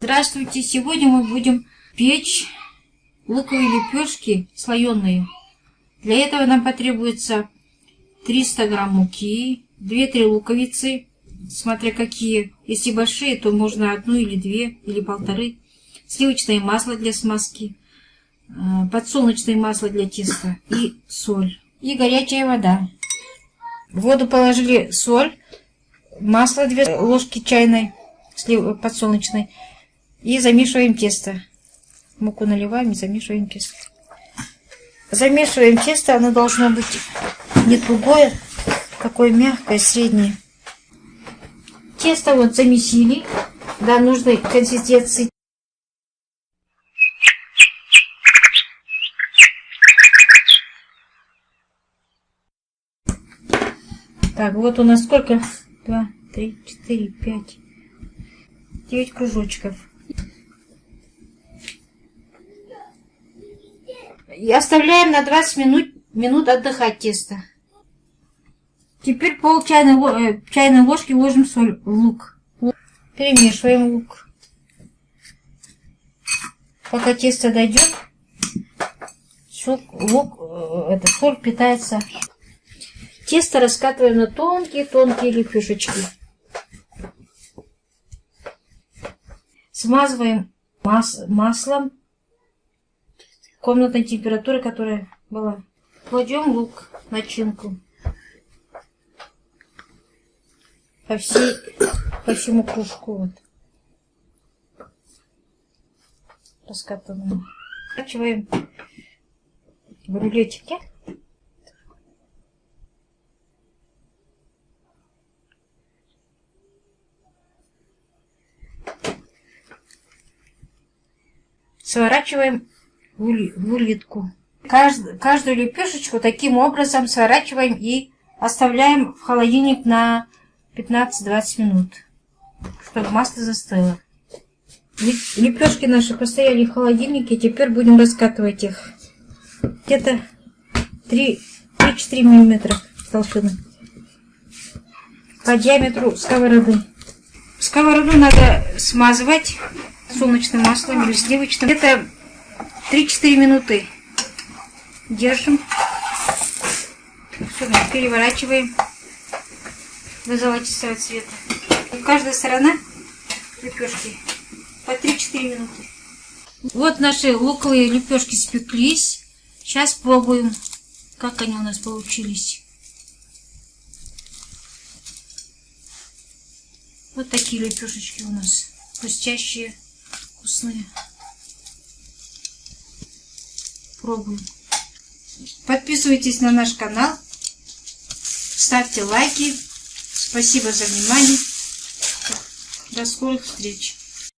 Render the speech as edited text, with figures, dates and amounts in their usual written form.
Здравствуйте! Сегодня мы будем печь луковые лепешки слоеные. Для этого нам потребуется 300 грамм муки, 2-3 луковицы, смотря какие. Если большие, то можно одну или две, или полторы. Сливочное масло для смазки, подсолнечное масло для теста и соль. И горячая вода. В воду положили соль, масло 2 ложки чайной, подсолнечной. И замешиваем тесто. Муку наливаем и замешиваем тесто. Замешиваем тесто, оно должно быть не тугое, такое мягкое, среднее. Тесто вот замесили до нужной консистенции. Так, вот у нас сколько? 2, 3, 4, 5, 9 кружочков. И оставляем на 20 минут отдыхать тесто. Теперь пол чайной ложки ложим соль в лук. Перемешиваем лук. Пока тесто дойдет, соль питается. Тесто раскатываем на тонкие лепешечки. Смазываем маслом комнатной температуры, которая была. Кладем лук, начинку по всему кружку. Вот. Раскатываем. Скачиваем в рулетике. Сворачиваем в улитку. Каждую лепешечку таким образом сворачиваем и оставляем в холодильник на 15-20 минут, чтобы масло застыло. Лепешки наши постояли в холодильнике, теперь будем раскатывать их. Где-то 3-4 мм толщины по диаметру сковороды. Сковороду надо смазывать солнечным маслом или сливочным. Это 3-4 минуты. Держим. Все, переворачиваем до золотистого цвета. Каждая сторона лепешки по 3-4 минуты. Вот наши луковые лепешки спеклись. Сейчас пробуем, как они у нас получились. Вот такие лепешечки у нас. Хрустящие, вкусные. Пробуем. Подписывайтесь на наш канал. Ставьте лайки. Спасибо за внимание. До скорых встреч.